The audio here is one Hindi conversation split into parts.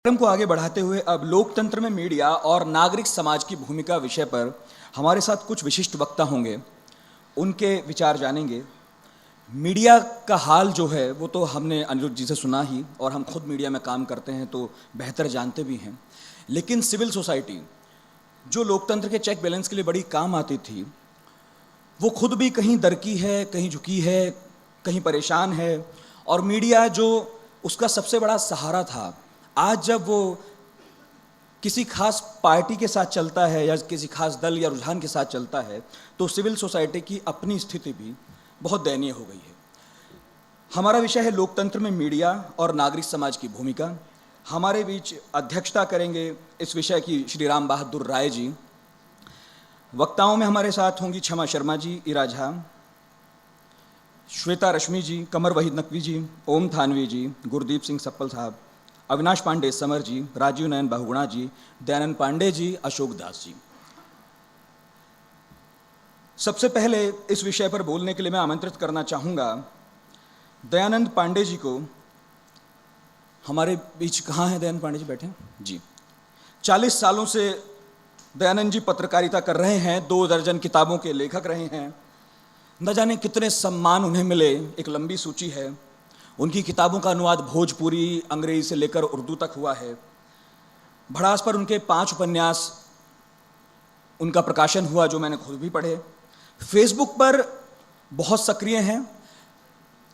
कार्यक्रम को आगे बढ़ाते हुए अब लोकतंत्र में मीडिया और नागरिक समाज की भूमिका विषय पर हमारे साथ कुछ विशिष्ट वक्ता होंगे। उनके विचार जानेंगे। मीडिया का हाल जो है वो तो हमने अनिरुद्ध जी से सुना ही, और हम खुद मीडिया में काम करते हैं तो बेहतर जानते भी हैं। लेकिन सिविल सोसाइटी जो लोकतंत्र के चेक बैलेंस के लिए बड़ी काम आती थी, वो खुद भी कहीं दरकी है, कहीं झुकी है, कहीं परेशान है। और मीडिया जो उसका सबसे बड़ा सहारा था, आज जब वो किसी खास पार्टी के साथ चलता है या किसी खास दल या रुझान के साथ चलता है, तो सिविल सोसाइटी की अपनी स्थिति भी बहुत दयनीय हो गई है। हमारा विषय है लोकतंत्र में मीडिया और नागरिक समाज की भूमिका। हमारे बीच अध्यक्षता करेंगे इस विषय की श्री राम बहादुर राय जी। वक्ताओं में हमारे साथ होंगी क्षमा शर्मा जी, इरा झा, श्वेता रश्मि जी, कमर वहीद नकवी जी, ओम थानवी जी, गुरदीप सिंह सप्पल साहब, अविनाश पांडे समर जी, राजीव नयन बहुगुणा जी, दयानंद पांडे जी, अशोक दास जी। सबसे पहले इस विषय पर बोलने के लिए मैं आमंत्रित करना चाहूँगा दयानंद पांडे जी को। हमारे बीच कहाँ हैं दयानंद पांडे जी? बैठे जी। 40 सालों से दयानंद जी पत्रकारिता कर रहे हैं, 2 दर्जन किताबों के लेखक रहे हैं। न जाने कितने सम्मान उन्हें मिले, एक लंबी सूची है। उनकी किताबों का अनुवाद भोजपुरी, अंग्रेजी से लेकर उर्दू तक हुआ है। भड़ास पर उनके 5 उपन्यास उनका प्रकाशन हुआ, जो मैंने खुद भी पढ़े। फेसबुक पर बहुत सक्रिय हैं,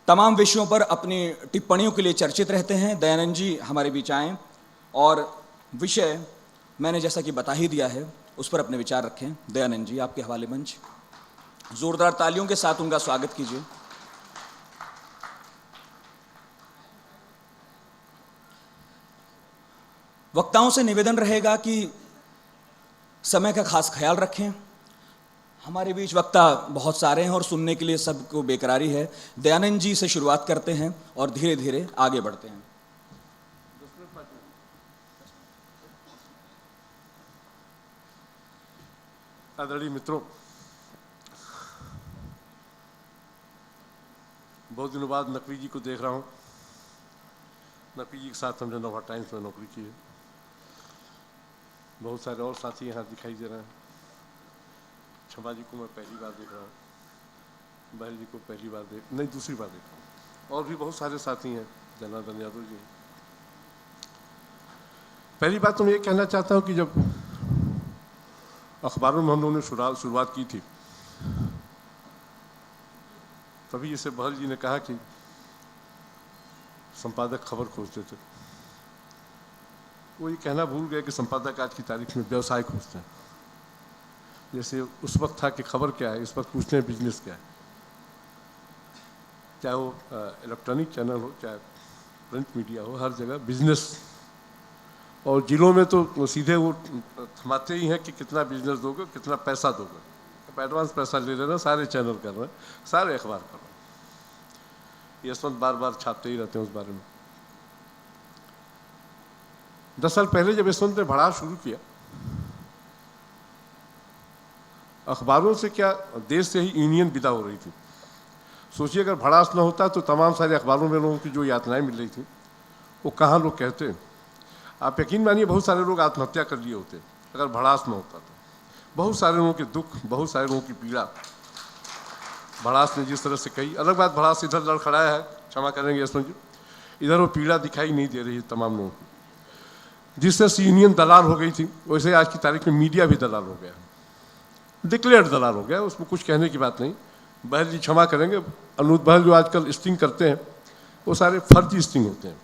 तमाम विषयों पर अपनी टिप्पणियों के लिए चर्चित रहते हैं। दयानंद जी हमारे बीच आएँ और विषय मैंने जैसा कि बता ही दिया है उस पर अपने विचार रखें। दयानंद जी, आपके हवाले मंच। जोरदार तालियों के साथ उनका स्वागत कीजिए। वक्ताओं से निवेदन रहेगा कि समय का खास ख्याल रखें। हमारे बीच वक्ता बहुत सारे हैं और सुनने के लिए सबको बेकरारी है। दयानंद जी से शुरुआत करते हैं और धीरे धीरे आगे बढ़ते हैं। आदरणीय मित्रों, बहुत दिनों बाद नकवी जी को देख रहा हूँ। नकवी जी के साथ हमने नोवा टाइम्स में नौकरी की है। बहुत सारे और साथी यहाँ दिखाई दे रहे हैं। क्षमा जी को मैं पहली बार देख रहा हूँ, बहल जी को पहली बार दूसरी बार देख रहा हूँ। और भी बहुत सारे साथी हैं, जनार्दन यादव जी। पहली बात तो मैं ये कहना चाहता हूँ कि जब अखबारों में हम लोगों ने शुरुआत की थी, तभी जैसे बहल जी ने कहा कि संपादक खबर खोजते थे। वो ये कहना भूल गए कि संपादक आज की तारीख में व्यवसाय खोजते हैं। जैसे उस वक्त था कि खबर क्या है, इस वक्त पूछते हैं बिजनेस क्या है। चाहे वो इलेक्ट्रॉनिक चैनल हो, चाहे प्रिंट मीडिया हो, हर जगह बिजनेस। और जिलों में तो सीधे वो थमाते ही हैं कि कितना बिजनेस दोगे, कितना पैसा दोगे। अब एडवांस पैसा ले लेना, सारे चैनल कर रहे हैं, सारे अखबार कर रहे हैं। यशवंत बार बार छापते ही रहते हैं उस बारे में। 10 साल पहले जब यशवंत ने भड़ास शुरू किया, अखबारों से क्या देश से ही यूनियन विदा हो रही थी। सोचिए अगर भड़ास न होता तो तमाम सारे अखबारों में लोगों की जो यातनाएं मिल रही थी वो कहाँ लोग कहते। आप यकीन मानिए बहुत सारे लोग आत्महत्या कर लिए होते अगर भड़ास न होता तो। बहुत सारे लोगों के दुख, बहुत सारे लोगों की पीड़ा भड़ास ने जिस तरह से कही। अलग बात, भड़ास इधर लड़खड़ाया है, क्षमा करेंगे यशवंत जी, इधर वो पीड़ा दिखाई नहीं दे रही है तमाम लोगों को। जिस तरह से यूनियन दलाल हो गई थी, वैसे आज की तारीख में मीडिया भी दलाल हो गया, डिक्लेयर्ड दलाल हो गया। उसमें कुछ कहने की बात नहीं। बहल जी क्षमा करेंगे, अनुज बहल जो आजकल स्टिंग करते हैं वो सारे फर्जी स्टिंग होते हैं।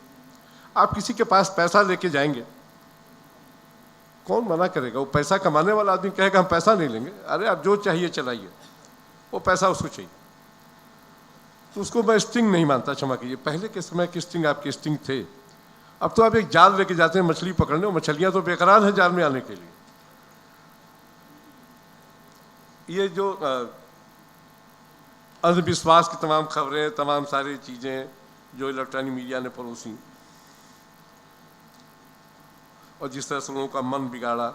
आप किसी के पास पैसा लेके जाएंगे, कौन मना करेगा? वो पैसा कमाने वाला आदमी कहेगा हम पैसा नहीं लेंगे, अरे आप जो चाहिए चलाइए, वो पैसा उसको चाहिए। तो उसको मैं स्टिंग नहीं मानता, क्षमा कीजिए। पहले के समय के स्टिंग आपके स्टिंग थे। अब तो आप एक जाल लेके जाते हैं मछली पकड़ने, और मछलियां तो बेकरार हैं जाल में आने के लिए। ये जो अंधविश्वास की तमाम खबरें, तमाम सारी चीज़ें जो इलेक्ट्रॉनिक मीडिया ने परोसी, और जिस तरह से लोगों का मन बिगाड़ा,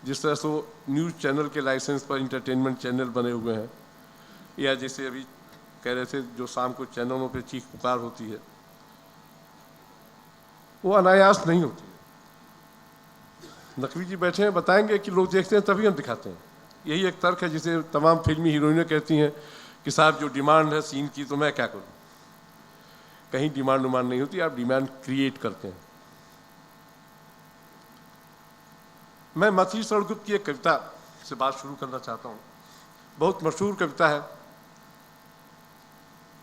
जिस तरह से वो न्यूज़ चैनल के लाइसेंस पर इंटरटेनमेंट चैनल बने हुए हैं, या जैसे अभी कह रहे थे जो शाम को चैनलों पे चीख पुकार होती है, वो अनायास नहीं होती है। नकवी जी बैठे हैं, बताएंगे कि लोग देखते हैं तभी हम दिखाते हैं। यही एक तर्क है जिसे तमाम फिल्मी हीरोइनें कहती हैं कि साहब जो डिमांड है सीन की तो मैं क्या करूं। कहीं डिमांड उमांड नहीं होती, आप डिमांड क्रिएट करते हैं। मैं मैथिली शरण गुप्त की एक कविता से बात शुरू करना चाहता हूं। बहुत मशहूर कविता है,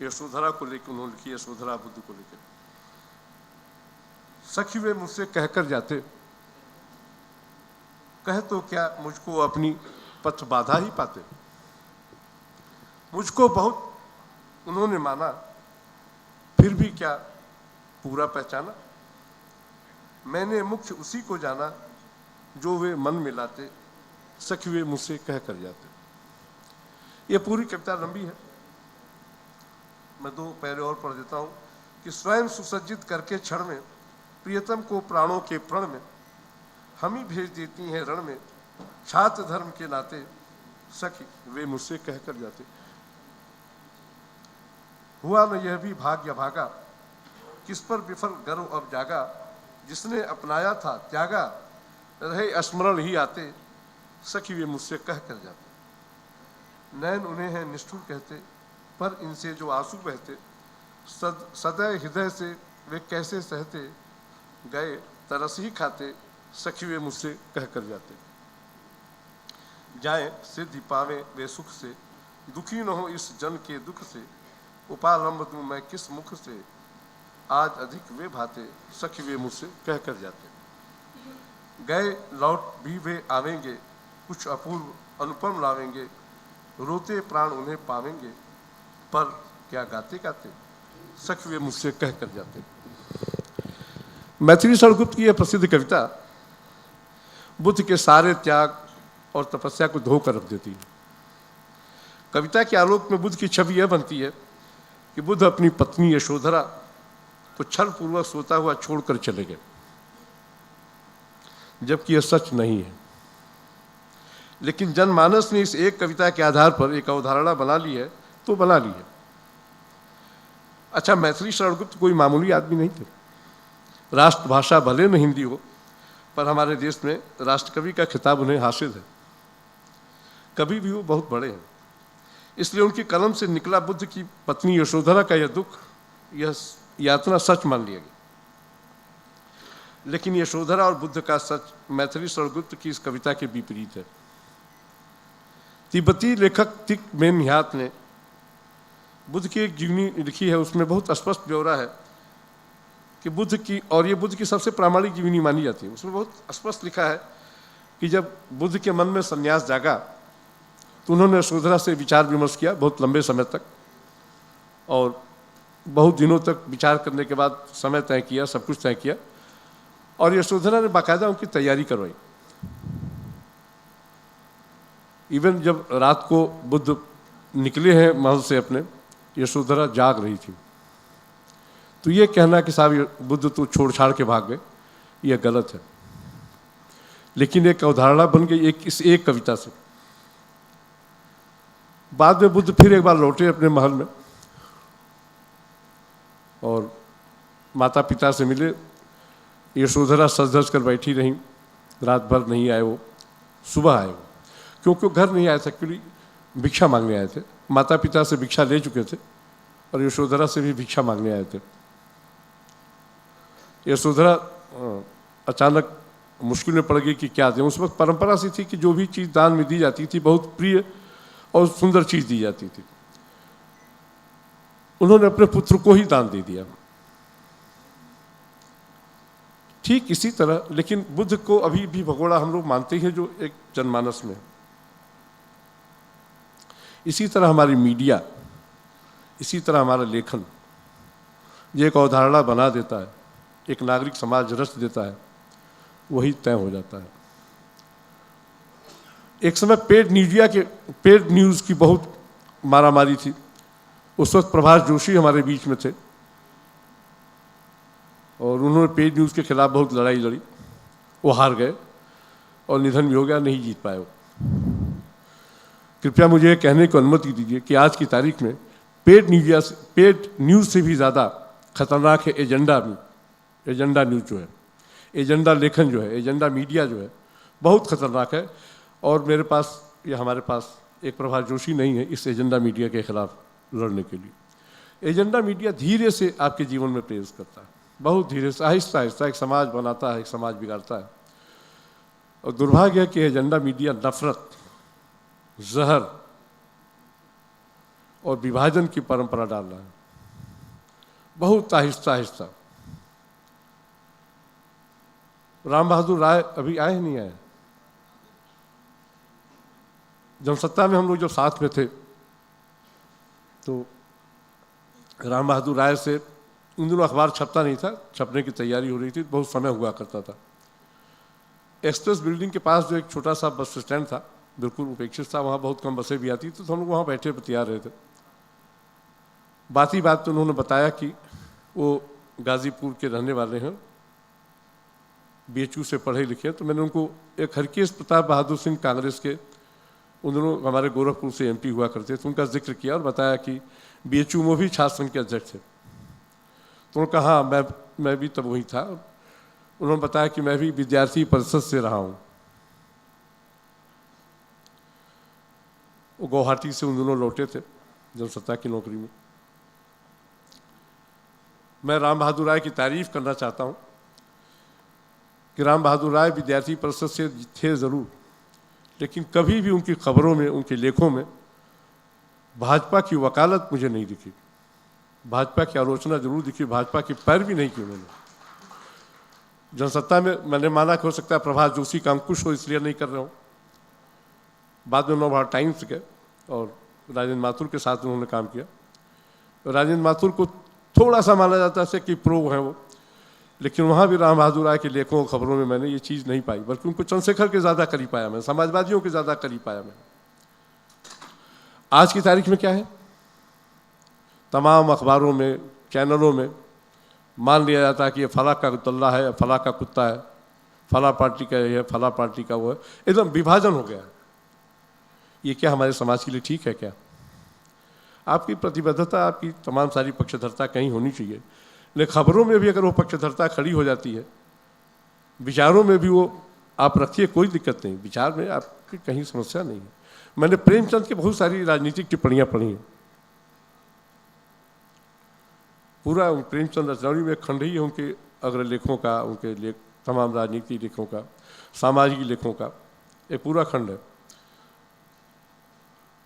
यशोधरा को लेकर उन्होंने लिखी, यशोधरा बुद्ध को लेकर। सखी वे मुझसे कहकर जाते, कह तो क्या मुझको अपनी पथ बाधा ही पाते। मुझको बहुत उन्होंने माना, फिर भी क्या पूरा पहचाना। मैंने मुख्य उसी को जाना जो वे मन मिलाते, सखी वे मुझसे कह कर जाते। ये पूरी कविता लंबी है, मैं 2 पैरे और पढ़ देता हूं कि स्वयं सुसज्जित करके क्षण में प्रियतम को प्राणों के प्रण में हम ही भेज देती हैं रण में। छात्र धर्म के नाते सखी वे मुझसे कह कर जाते। हुआ न यह भी भाग्य भागा, किस पर विफल गर्व अब जागा। जिसने अपनाया था त्यागा, रहे स्मरण ही आते, सखी वे मुझसे कह कर जाते। नैन उन्हें हैं निष्ठुर कहते, पर इनसे जो आंसू बहते। सदैव हृदय से वे कैसे सहते, गए तरस ही खाते, सखी वे मुझसे कह कर जाते। जाएं सिद्धि पावे वे सुख से, दुखी न हो इस जन के दुख से। उपालंब दूं मैं किस मुख से, आज अधिक वे भाते, सखी वे मुझसे कह कर जाते। गए लौट भी वे आवेंगे, कुछ अपूर्व अनुपम लावेंगे। रोते प्राण उन्हें पावेंगे, पर क्या गाते गाते, सखी वे मुझसे कह कर जाते। मैथिली शरण गुप्त की यह प्रसिद्ध कविता बुद्ध के सारे त्याग और तपस्या को धोकर रख देती है। कविता के आलोक में बुद्ध की छवि यह बनती है कि बुद्ध अपनी पत्नी यशोधरा को छल पूर्वक सोता हुआ छोड़कर चले गए, जबकि यह सच नहीं है। लेकिन जनमानस ने इस एक कविता के आधार पर एक अवधारणा बना ली है, तो बना ली है। अच्छा, मैथिली शरण गुप्त कोई मामूली आदमी नहीं थे। राष्ट्रभाषा भले न हिंदी हो, पर हमारे देश में राष्ट्रकवि का खिताब उन्हें हासिल है। कभी भी वो बहुत बड़े हैं, इसलिए उनकी कलम से निकला बुद्ध की पत्नी यशोधरा का यह दुख, यह यातना सच मान लिया गया। लेकिन यशोधरा और बुद्ध का सच मैथिली शरण गुप्त की इस कविता के विपरीत है। तिब्बती लेखक तिक बेन ह्यात ने बुद्ध की एक जीवनी लिखी है, उसमें बहुत स्पष्ट ब्यौरा है कि बुद्ध की, और ये बुद्ध की सबसे प्रामाणिक जीवनी मानी जाती है। उसमें बहुत स्पष्ट लिखा है कि जब बुद्ध के मन में संन्यास जागा तो उन्होंने यशोधरा से विचार विमर्श किया बहुत लंबे समय तक, और बहुत दिनों तक विचार करने के बाद समय तय किया, सब कुछ तय किया, और यशोधरा ने बाकायदा उनकी तैयारी करवाई। इवन जब रात को बुद्ध निकले हैं महल से अपने, यशोधरा जाग रही थी। तो ये कहना कि साहब बुद्ध तो छोड़ छाड़ के भाग गए, यह गलत है। लेकिन एक अवधारणा बन गई इस एक कविता से। बाद में बुद्ध फिर एक बार लौटे अपने महल में और माता पिता से मिले। यशोधरा सज धज कर बैठी रहीं, रात भर नहीं आए वो, सुबह आए वो, क्योंकि वो घर नहीं आए थे, एक्चुअली भिक्षा मांगने आए थे। माता पिता से भिक्षा ले चुके थे और यशोधरा से भी भिक्षा मांगने आए थे। यशोधरा अचानक मुश्किल में पड़ गई कि क्या दें। उस वक्त परंपरा सी थी कि जो भी चीज़ दान में दी जाती थी बहुत प्रिय और सुंदर चीज़ दी जाती थी। उन्होंने अपने पुत्र को ही दान दे दिया। ठीक इसी तरह, लेकिन बुद्ध को अभी भी भगोड़ा हम लोग मानते हैं जो एक जनमानस में। इसी तरह हमारी मीडिया, इसी तरह हमारा लेखन, ये एक अवधारणा बना देता है, एक नागरिक समाज रच देता है, वही तय हो जाता है। एक समय पेड न्यूज़ की बहुत मारामारी थी। उस वक्त प्रभाष जोशी हमारे बीच में थे और उन्होंने पेड न्यूज़ के खिलाफ बहुत लड़ाई लड़ी। वो हार गए और निधन भी हो गया, नहीं जीत पाए वो। कृपया मुझे ये कहने को अनुमति दीजिए कि आज की तारीख में पेड न्यूज़ से भी ज़्यादा खतरनाक है एजेंडा न्यूज़ जो है, एजेंडा लेखन जो है, एजेंडा मीडिया जो है, बहुत खतरनाक है। और मेरे पास या हमारे पास एक प्रभात जोशी नहीं है इस एजेंडा मीडिया के खिलाफ लड़ने के लिए। एजेंडा मीडिया धीरे से आपके जीवन में प्रवेश करता है, बहुत धीरे से, आहिस्ता आहिस्ता एक समाज बनाता है, एक समाज बिगाड़ता है। और दुर्भाग्य है कि एजेंडा मीडिया नफरत, जहर और विभाजन की परंपरा डाल रहा है, बहुत आहिस्ता आहिस्ता। राम बहादुर राय अभी आए नहीं आए? जनसत्ता में हम लोग जब साथ में थे तो राम बहादुर राय से उन दिनों अखबार छपता नहीं था, छपने की तैयारी हो रही थी, बहुत समय हुआ करता था। एक्सप्रेस बिल्डिंग के पास जो एक छोटा सा बस स्टैंड था, बिल्कुल उपेक्षित था, वहाँ बहुत कम बसें भी आती थी, तो हम लोग वहाँ बैठे बतिया रहे थे। बात ही बात तो उन्होंने बताया कि वो गाजीपुर के रहने वाले हैं, BHU से पढ़े लिखे। तो मैंने उनको एक हरकेश प्रताप बहादुर सिंह कांग्रेस के, उन्होंने हमारे गोरखपुर से MP हुआ करते थे, उनका जिक्र किया और बताया कि BHU में भी छात्र संघ के अध्यक्ष थे। तो उन्होंने कहा हाँ, मैं भी तब वही था। उन्होंने बताया कि मैं भी विद्यार्थी परिषद से रहा हूँ। वो गुवाहाटी से उन दिनों लौटे थे जनसत्ता की नौकरी में। मैं राम बहादुर राय की तारीफ करना चाहता हूँ कि राम बहादुर राय विद्यार्थी परिषद से थे ज़रूर, लेकिन कभी भी उनकी खबरों में, उनके लेखों में भाजपा की वकालत मुझे नहीं दिखी। भाजपा की आलोचना जरूर दिखी, भाजपा की पैरवी नहीं की उन्होंने। जनसत्ता में मैंने माना कि हो सकता है प्रभात जोशी का अंकुश हो, इसलिए नहीं कर रहा हूँ। बाद में नवभारत टाइम्स गए और राजेंद्र माथुर के साथ उन्होंने काम किया। राजेंद्र माथुर को थोड़ा सा माना जाता है कि प्रो हैं वो, लेकिन वहाँ भी राम बहादुर राय के लेखों और खबरों में मैंने ये चीज़ नहीं पाई, बल्कि उनको चंद्रशेखर के ज़्यादा करीब पाया मैं, समाजवादियों के ज़्यादा करीब पाया मैं। आज की तारीख में क्या है, तमाम अखबारों में, चैनलों में मान लिया जाता है कि ये फला का तल्ला है, फला का कुत्ता है, फला पार्टी का ये है, फला पार्टी का वो है। एकदम विभाजन हो गया है। ये क्या हमारे समाज के लिए ठीक है क्या? आपकी प्रतिबद्धता, आपकी तमाम सारी पक्षधरता कहीं होनी चाहिए, लेकिन खबरों में भी अगर वो पक्षधरता खड़ी हो जाती है, विचारों में भी वो आप रखिए, कोई दिक्कत नहीं, विचार में आपकी कहीं समस्या नहीं है। मैंने प्रेमचंद की बहुत सारी राजनीतिक टिप्पणियां पढ़ी हैं। पूरा प्रेमचंद रचनावली में खंड ही है उनके अग्रलेखों का, उनके लेख, तमाम राजनीतिक लेखों का, सामाजिक लेखों का एक पूरा खंड है।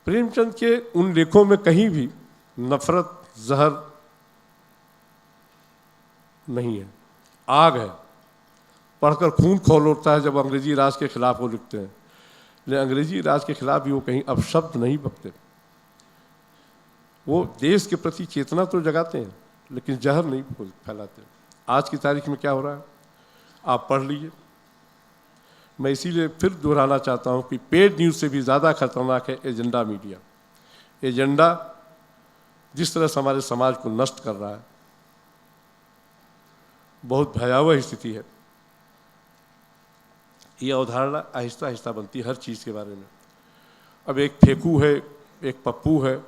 प्रेमचंद के उन लेखों में कहीं भी नफरत, जहर नहीं है, आग है। पढ़कर खून खौल उठता है जब अंग्रेजी राज के खिलाफ वो लिखते हैं, लेकिन अंग्रेजी राज के खिलाफ भी वो कहीं अपशब्द नहीं बकते। वो देश के प्रति चेतना तो जगाते हैं, लेकिन जहर नहीं फैलाते। आज की तारीख में क्या हो रहा है आप पढ़ लीजिए। मैं इसीलिए फिर दोहराना चाहता हूं कि पेड न्यूज़ से भी ज़्यादा खतरनाक है एजेंडा मीडिया। एजेंडा जिस तरह से हमारे समाज को नष्ट कर रहा है, बहुत भयावह स्थिति है। ये अवधारणा आहिस्ता आहिस्ता बनती है हर चीज़ के बारे में। अब एक फेंकू है, एक पप्पू है।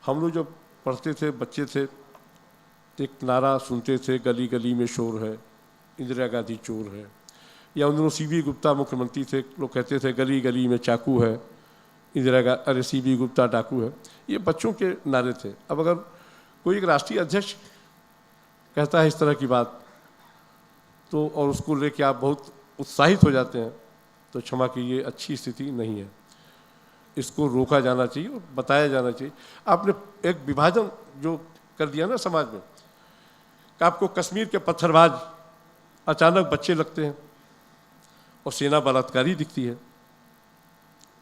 हम लोग जब पढ़ते थे, बच्चे थे, तो एक नारा सुनते थे, गली गली में शोर है, इंदिरा गांधी चोर है। या उन दिनों CB गुप्ता मुख्यमंत्री थे, लोग कहते थे गली गली में चाकू है, अरे CB गुप्ता डाकू है। ये बच्चों के नारे थे। अब अगर कोई एक राष्ट्रीय अध्यक्ष कहता है इस तरह की बात, तो और उसको लेके आप बहुत उत्साहित हो जाते हैं, तो क्षमा कीजिए, अच्छी स्थिति नहीं है। इसको रोका जाना चाहिए और बताया जाना चाहिए। आपने एक विभाजन जो कर दिया ना समाज में, कि आपको कश्मीर के पत्थरबाज अचानक बच्चे लगते हैं और सेना बलात्कारी दिखती है।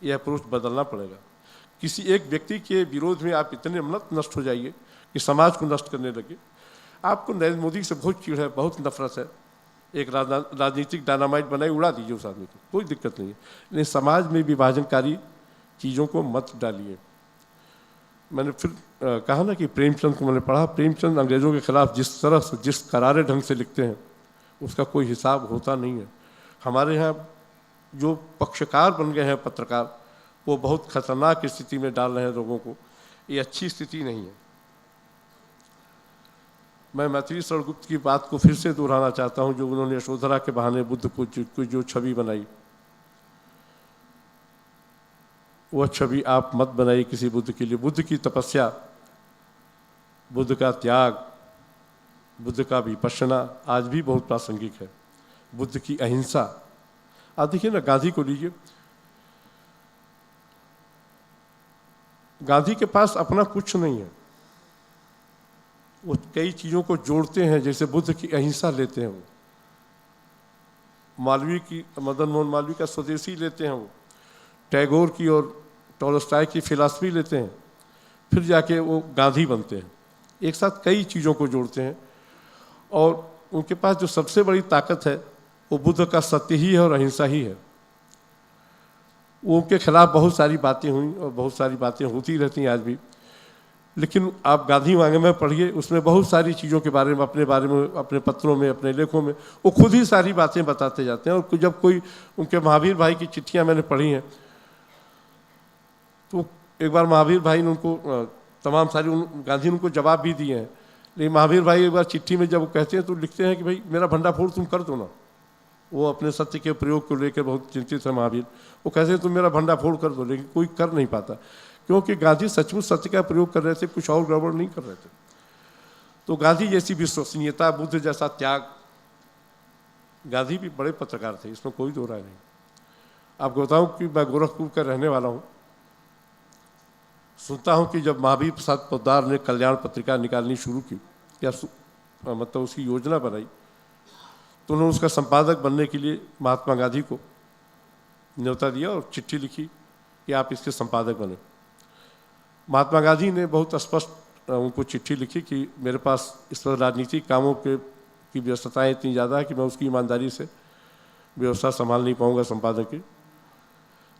यह अप्रोच बदलना पड़ेगा। किसी एक व्यक्ति के विरोध में आप इतने नष्ट हो जाइए कि समाज को नष्ट करने लगे। आपको नरेंद्र मोदी से बहुत चिढ़ है, बहुत नफरत है, एक राजनीतिक डायनामाइट बनाई उड़ा दीजिए उस आदमी को, कोई दिक्कत नहीं है, लेकिन समाज में विभाजनकारी चीज़ों को मत डालिए। मैंने फिर कहा ना कि प्रेमचंद को मैंने पढ़ा। प्रेमचंद अंग्रेज़ों के खिलाफ जिस तरह से, जिस करारे ढंग से लिखते हैं, उसका कोई हिसाब होता नहीं है। हमारे यहाँ जो पक्षकार बन गए हैं पत्रकार, वो बहुत खतरनाक स्थिति में डाल रहे हैं लोगों को। ये अच्छी स्थिति नहीं है। मैं मैथिली शरण गुप्त की बात को फिर से दोहराना चाहता हूं, जो उन्होंने यशोधरा के बहाने बुद्ध को जो छवि बनाई, वह छवि आप मत बनाइए किसी बुद्ध के लिए। बुद्ध की तपस्या, बुद्ध का त्याग, बुद्ध का विपश्यना आज भी बहुत प्रासंगिक है। बुद्ध की अहिंसा, आप देखिए ना, गांधी को लीजिए, गांधी के पास अपना कुछ नहीं है, वो कई चीज़ों को जोड़ते हैं, जैसे बुद्ध की अहिंसा लेते हैं, वो मालवीय की, मदन मोहन मालवीय का स्वदेशी लेते हैं, वो टैगोर की और टॉलस्टॉय की फिलॉसफी लेते हैं, फिर जाके वो गांधी बनते हैं। एक साथ कई चीज़ों को जोड़ते हैं, और उनके पास जो सबसे बड़ी ताकत है वो बुद्ध का सत्य ही है और अहिंसा ही है। वो उनके खिलाफ बहुत सारी बातें हुई और बहुत सारी बातें होती रहती हैं आज भी, लेकिन आप गांधी वांगे में पढ़िए, उसमें बहुत सारी चीज़ों के बारे में, अपने बारे में, अपने पत्रों में, अपने लेखों में वो खुद ही सारी बातें बताते जाते हैं। और जब कोई उनके महावीर भाई की चिट्ठियाँ मैंने पढ़ी हैं, तो एक बार महावीर भाई ने उनको तमाम सारी गांधी ने उनको जवाब भी दिए हैं, लेकिन महावीर भाई एक बार चिट्ठी में जब वो कहते हैं तो लिखते हैं कि भाई मेरा भंडाफोड़ तुम कर दो ना। वो अपने सत्य के प्रयोग को लेकर बहुत चिंतित है महावीर। वो कहते हैं तुम मेरा भंडाफोड़ कर दो, लेकिन कोई कर नहीं पाता, क्योंकि गांधी सचमुच सत्य का प्रयोग कर रहे थे, कुछ और गड़बड़ नहीं कर रहे थे। तो गांधी जैसी विश्वसनीयता, बुद्ध जैसा त्याग, गांधी भी बड़े पत्रकार थे, इसमें कोई दो राय नहीं। आपको बताऊं कि मैं गोरखपुर का रहने वाला हूँ। सुनता हूँ कि जब महावीर प्रसाद पोद्दार ने कल्याण पत्रिका निकालनी शुरू की, या मतलब उसकी योजना बनाई, तो उन्होंने उसका संपादक बनने के लिए महात्मा गांधी को न्योता दिया और चिट्ठी लिखी कि आप इसके संपादक बने। महात्मा गांधी ने बहुत स्पष्ट उनको चिट्ठी लिखी कि मेरे पास इस तरह राजनीतिक कामों की व्यस्तताएँ इतनी ज़्यादा है कि मैं उसकी ईमानदारी से व्यवस्था संभाल नहीं पाऊँगा संपादक की,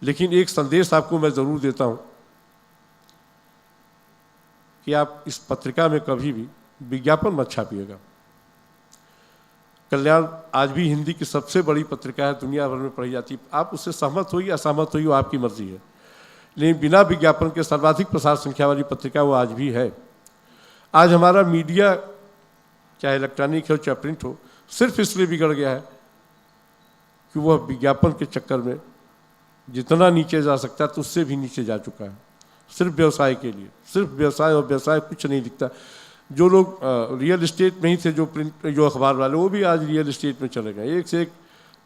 लेकिन एक संदेश आपको मैं ज़रूर देता हूँ कि आप इस पत्रिका में कभी भी विज्ञापन मत छापिएगा। कल्याण आज भी हिंदी की सबसे बड़ी पत्रिका है, दुनिया भर में पढ़ी जाती है। आप उससे सहमत होइए असहमत होइए, वो आपकी मर्जी है, लेकिन बिना विज्ञापन के सर्वाधिक प्रसार संख्या वाली पत्रिका वो आज भी है। आज हमारा मीडिया, चाहे इलेक्ट्रॉनिक हो चाहे प्रिंट हो, सिर्फ इसलिए बिगड़ गया है कि वह विज्ञापन के चक्कर में जितना नीचे जा सकता है तो उससे भी नीचे जा चुका है, सिर्फ व्यवसाय के लिए। सिर्फ व्यवसाय, और व्यवसाय कुछ नहीं दिखता। जो लोग रियल एस्टेट में ही थे, जो प्रिंट, जो अखबार वाले, वो भी आज रियल एस्टेट में चले गए। एक से एक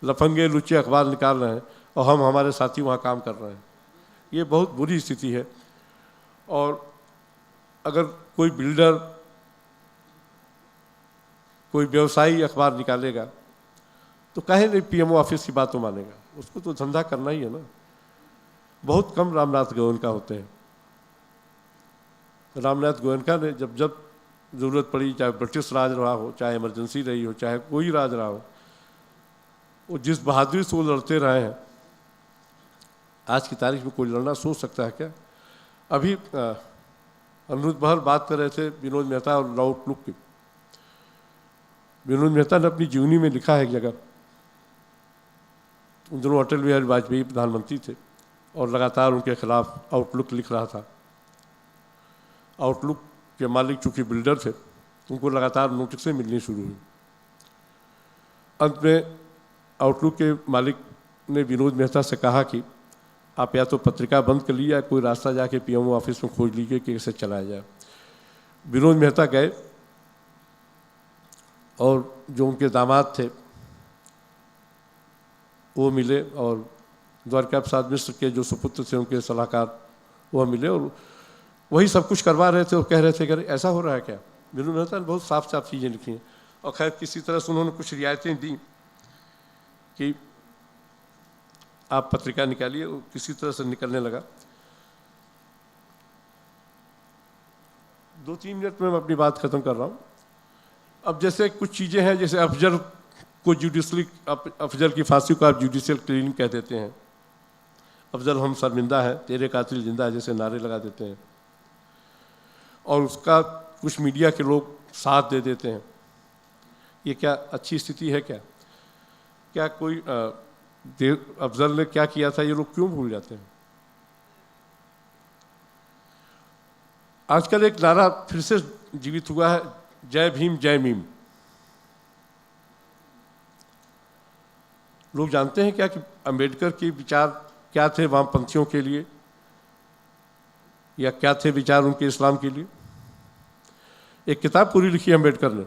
लफंगे लुच्चे अखबार निकाल रहे हैं और हम हमारे साथी वहाँ काम कर रहे हैं। ये बहुत बुरी स्थिति है। और अगर कोई बिल्डर, कोई व्यवसायी अखबार निकालेगा तो काहे नहीं पीएमओ ऑफिस की बात तो मानेगा? उसको तो धंधा करना ही है ना। बहुत कम रामनाथ गोयनका होते हैं। रामनाथ गोयनका ने जब जब ज़रूरत पड़ी, चाहे ब्रिटिश राज रहा हो, चाहे इमरजेंसी रही हो, चाहे कोई राज रहा हो, वो जिस बहादुरी से वो लड़ते रहे हैं, आज की तारीख में कोई लड़ना सोच सकता है क्या? अभी अनिरुद्ध बहल बात कर रहे थे विनोद मेहता और आउटलुक की। विनोद मेहता ने अपनी जीवनी में लिखा है एक जगह, उन दोनों अटल बिहारी वाजपेयी प्रधानमंत्री थे और लगातार उनके खिलाफ आउटलुक लिख रहा था। आउटलुक के मालिक चूँकि बिल्डर थे, उनको लगातार नोटिसें मिलनी शुरू हुई। अंत में आउटलुक के मालिक ने विनोद मेहता से कहा कि आप या तो पत्रिका बंद कर लीजिए या कोई रास्ता जाके पीएमओ ऑफिस में खोज लीजिए कि कैसे चलाया जाए। विनोद मेहता गए और जो उनके दामाद थे वो मिले, और द्वारका प्रसाद मिश्र के जो सुपुत्र थे उनके सलाहकार वह मिले, और वही सब कुछ करवा रहे थे। वो कह रहे थे कि ऐसा हो रहा है क्या? विनोद मेहता ने बहुत साफ साफ चीज़ें लिखी हैं, और खैर किसी तरह से उन्होंने कुछ रियायतें दी कि आप पत्रिका निकालिए। वो किसी तरह से निकलने लगा। 2-3 मिनट में मैं अपनी बात खत्म कर रहा हूँ। अब जैसे कुछ चीज़ें हैं, जैसे अफजल को अफजल की फांसी को आप जुडिशियल क्लीनिंग कह देते हैं। अफजल हम शर्मिंदा है, तेरे कातिल जिंदा है जैसे नारे लगा देते हैं, और उसका कुछ मीडिया के लोग साथ दे देते हैं। ये क्या अच्छी स्थिति है? क्या कोई अफजल ने क्या किया था ये लोग क्यों भूल जाते हैं? आजकल एक नारा फिर से जीवित हुआ है, जय भीम जय मीम। लोग जानते हैं क्या कि अंबेडकर के विचार क्या थे वामपंथियों के लिए, या क्या थे विचार उनके इस्लाम के लिए? एक किताब पूरी लिखी अंबेडकर ने।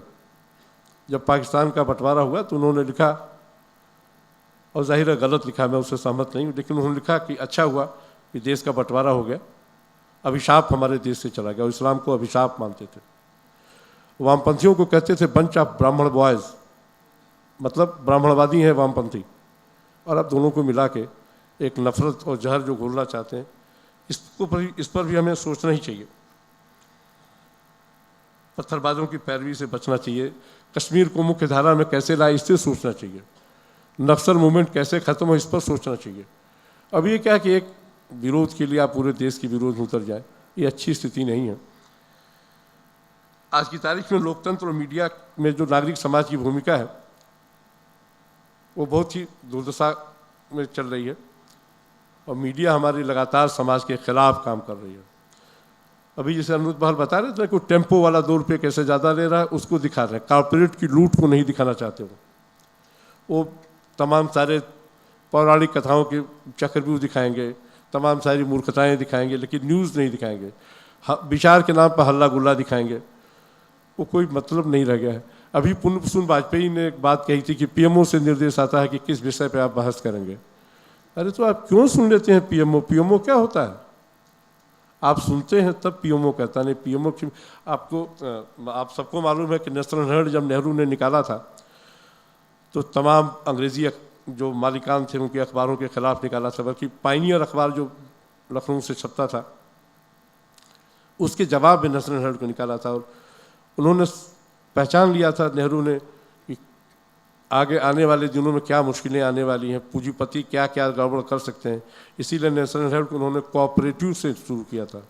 जब पाकिस्तान का बंटवारा हुआ तो उन्होंने लिखा, और जाहिर है गलत लिखा, मैं उससे सहमत नहीं हूँ, लेकिन उन्होंने लिखा कि अच्छा हुआ कि देश का बंटवारा हो गया, अभिशाप हमारे देश से चला गया। और इस्लाम को अभिशाप मानते थे। वामपंथियों को कहते थे बंच ऑफ ब्राह्मण बॉयज, मतलब ब्राह्मणवादी हैं वामपंथी। और अब दोनों को मिला के एक नफरत और जहर जो घोलना चाहते हैं, इस पर भी हमें सोचना ही चाहिए। पत्थरबाजों की पैरवी से बचना चाहिए। कश्मीर को मुख्य धारा में कैसे लाए, इससे सोचना चाहिए। नक्सल मूवमेंट कैसे खत्म हो, इस पर सोचना चाहिए। अब ये क्या कि एक विरोध के लिए आप पूरे देश के विरोध में उतर जाए, ये अच्छी स्थिति नहीं है। आज की तारीख में लोकतंत्र और मीडिया में जो नागरिक समाज की भूमिका है वो बहुत ही दुर्दशा में चल रही है, और मीडिया हमारी लगातार समाज के खिलाफ काम कर रही है। अभी जैसे अनुज बहल बता रहे थे, कोई टेम्पो वाला 2 रुपये कैसे ज़्यादा ले रहा है उसको दिखा रहे हैं, कॉर्पोरेट की लूट को नहीं दिखाना चाहते वो तमाम सारे पौराणिक कथाओं के चक्रव्यूह दिखाएंगे, तमाम सारी मूर्खताएं दिखाएंगे, लेकिन न्यूज़ नहीं दिखाएंगे। विचार के नाम पर हल्ला गुल्ला दिखाएंगे, वो कोई मतलब नहीं रह गया है। अभी पुण्य प्रसून वाजपेयी ने एक बात कही थी कि पीएमओ से निर्देश आता है कि किस विषय पे आप बहस करेंगे। अरे तो आप क्यों सुन लेते हैं पीएमओ? पीएमओ क्या होता है? आप सुनते हैं तब पीएमओ कहता नहीं। पीएमओ आप सबको मालूम है कि नेशनल हेराल्ड जब नेहरू ने निकाला था तो तमाम अंग्रेजी जो मालिकान थे उनके अखबारों के खिलाफ निकाला था, बल्कि पाइनियर अखबार जो लखनऊ से छपता था उसके जवाब में नेशनल हेराल्ड को निकाला था। और उन्होंने पहचान लिया था नेहरू ने कि आगे आने वाले दिनों में क्या मुश्किलें आने वाली हैं, पूंजीपति क्या क्या गड़बड़ कर सकते हैं। इसीलिए नेशनल हेराल्ड को उन्होंने कोऑपरेटिव से शुरू किया था।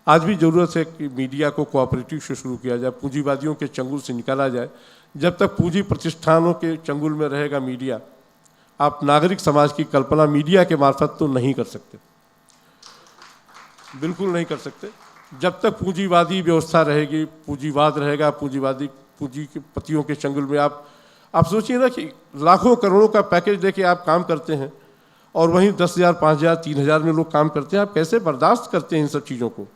आज भी ज़रूरत है कि मीडिया को कोऑपरेटिव से शुरू किया जाए, पूंजीवादियों के चंगुल से निकाला जाए। जब तक पूंजी प्रतिष्ठानों के चंगुल में रहेगा मीडिया, आप नागरिक समाज की कल्पना मीडिया के मार्फत तो नहीं कर सकते, बिल्कुल नहीं कर सकते। जब तक पूंजीवादी व्यवस्था रहेगी, पूंजीवाद रहेगा, पूंजी के पतियों के चंगुल में आप सोचिए ना कि लाखों करोड़ों का पैकेज लेके आप काम करते हैं और वहीं 10,000, 5,000, 3,000 में लोग काम करते हैं। आप कैसे बर्दाश्त करते हैं इन सब चीज़ों को?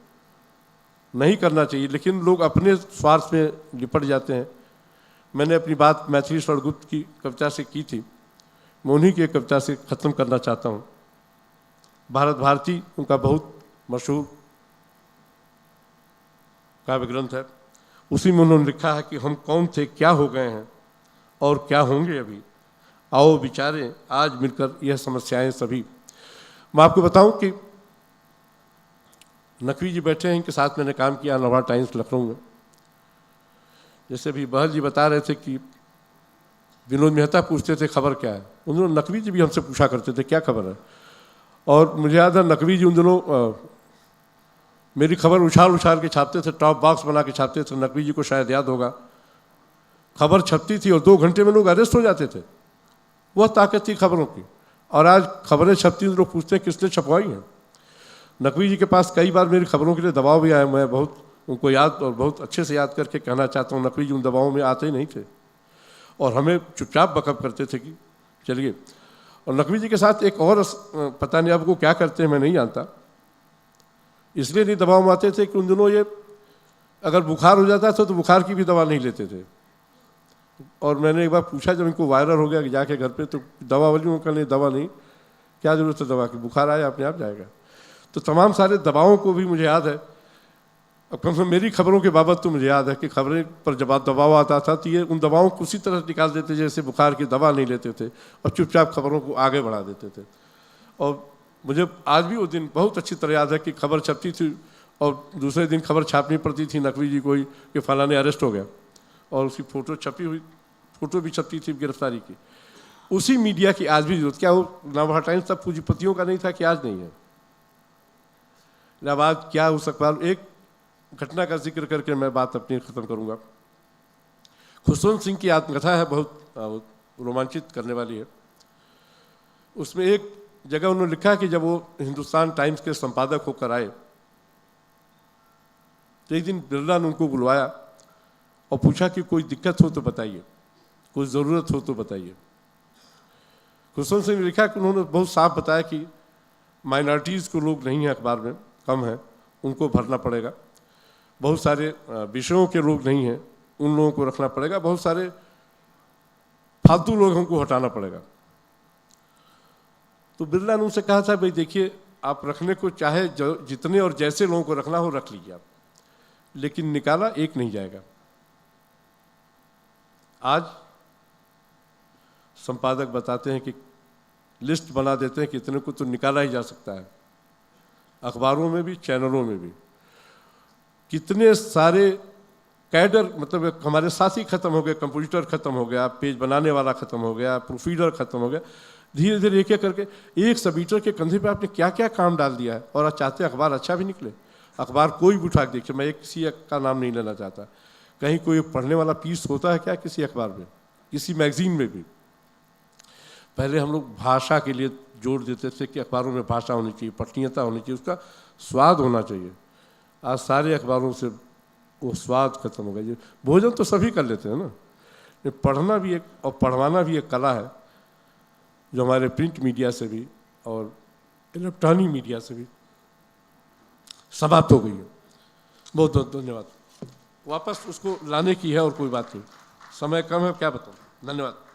नहीं करना चाहिए, लेकिन लोग अपने स्वार्थ में लिपट जाते हैं। मैंने अपनी बात मैथिली स्वरगुप्त की कविता से की थी, मैं उन्हीं की एक कविता से ख़त्म करना चाहता हूँ। भारत भारती उनका बहुत मशहूर काव्य ग्रंथ है, उसी में उन्होंने लिखा है कि हम कौन थे, क्या हो गए हैं और क्या होंगे अभी, आओ विचारें आज मिलकर यह समस्याएं सभी। मैं आपको बताऊं कि नकवी जी बैठे हैं, इनके साथ मैंने काम किया नवभारत टाइम्स लखनऊ में। जैसे भी बहल जी बता रहे थे कि विनोद मेहता पूछते थे खबर क्या है, उन दिनों नकवी जी भी हमसे पूछा करते थे क्या खबर है। और मुझे याद है नकवी जी उन दिनों मेरी खबर उछाल उछाल के छापते थे, टॉप बॉक्स बना के छापते थे। नकवी जी को शायद याद होगा, खबर छपती थी और 2 घंटे में लोग अरेस्ट हो जाते थे। वह ताकत थी खबरों की। और आज खबरें छपती तो लोग पूछते हैं किसने छपवाई हैं। नकवी जी के पास कई बार मेरी खबरों के लिए दबाव भी आया। मैं बहुत उनको याद और बहुत अच्छे से याद करके कहना चाहता हूँ, नकवी जी उन दबावों में आते ही नहीं थे और हमें चुपचाप बकअप करते थे कि चलिए। और नकवी जी के साथ एक और पता नहीं आपको क्या करते हैं मैं नहीं जानता, इसलिए नहीं दबाव में आते थे कि उन दिनों ये अगर बुखार हो जाता था तो बुखार की भी दवा नहीं लेते थे। और मैंने एक बार पूछा जब इनको वायरल हो गया कि जाके घर पे, तो दवा वाली उनका नहीं, दवा नहीं, क्या ज़रूरत है दवा की, बुखार आया अपने आप जाएगा। तो तमाम सारे दबावों को भी मुझे याद है। अब कम से कम मेरी खबरों के बाबत तो मुझे याद है कि खबरें पर जब दबाव आता था तो ये उन दवाओं को उसी तरह निकाल देते जैसे बुखार की दवा नहीं लेते थे और चुपचाप खबरों को आगे बढ़ा देते थे। और मुझे आज भी वो दिन बहुत अच्छी तरह याद है कि खबर छपती थी और दूसरे दिन खबर छापनी पड़ती थी नकवी जी को ही कि फलाने अरेस्ट हो गया, और उसकी फ़ोटो छपी हुई, फ़ोटो भी छपती थी गिरफ्तारी की। उसी मीडिया की आज भी जरूरत, क्या वो नवभारत टाइम्स तब पूंजीपतियों का नहीं था कि आज नहीं है। अब आज क्या हो सकता है, एक घटना का जिक्र करके मैं बात अपनी ख़त्म करूँगा। खुशवंत सिंह की आत्मकथा है, बहुत रोमांचित करने वाली है। उसमें एक जगह उन्होंने लिखा कि जब वो हिंदुस्तान टाइम्स के संपादक होकर आए तो एक दिन बिरला ने उनको बुलवाया और पूछा कि कोई दिक्कत हो तो बताइए, कोई ज़रूरत हो तो बताइए। खुशवंत सिंह ने लिखा कि उन्होंने बहुत साफ बताया कि माइनॉरिटीज़ को लोग नहीं हैं अखबार में, कम है, उनको भरना पड़ेगा। बहुत सारे विषयों के लोग नहीं हैं, उन लोगों को रखना पड़ेगा। बहुत सारे फालतू लोग हमको हटाना पड़ेगा। तो बिरला ने उनसे कहा था, भाई देखिए, आप रखने को चाहे जितने और जैसे लोगों को रखना हो रख लीजिए आप, लेकिन निकाला एक नहीं जाएगा। आज संपादक बताते हैं कि लिस्ट बना देते हैं कि इतने को तो निकाला ही जा सकता है। अखबारों में भी, चैनलों में भी कितने सारे कैडर, मतलब हमारे साथी खत्म हो गए, कंप्यूटर खत्म हो गया, पेज बनाने वाला खत्म हो गया, प्रूफरीडर खत्म हो गया। धीरे धीरे एक एक करके एक सबीटर के कंधे पे आपने क्या क्या काम डाल दिया है। और चाहते अखबार अच्छा भी निकले। अखबार कोई भी उठा के देखिए, मैं एक किसी का नाम नहीं लेना चाहता, कहीं कोई पढ़ने वाला पीस होता है क्या किसी अखबार में, किसी मैगजीन में भी? पहले हम लोग भाषा के लिए जोर देते थे कि अखबारों में भाषा होनी चाहिए, पठनीयता होनी चाहिए, उसका स्वाद होना चाहिए। आज सारे अखबारों से वो स्वाद खत्म हो गया। भोजन तो सभी कर लेते हैं ना, ये पढ़ना भी एक और पढ़वाना भी एक कला है, जो हमारे प्रिंट मीडिया से भी और इलेक्ट्रॉनिक मीडिया से भी समाप्त हो गई है। बहुत बहुत धन्यवाद। वापस उसको लाने की है और कोई बात नहीं, समय कम है, क्या बताऊँ। धन्यवाद।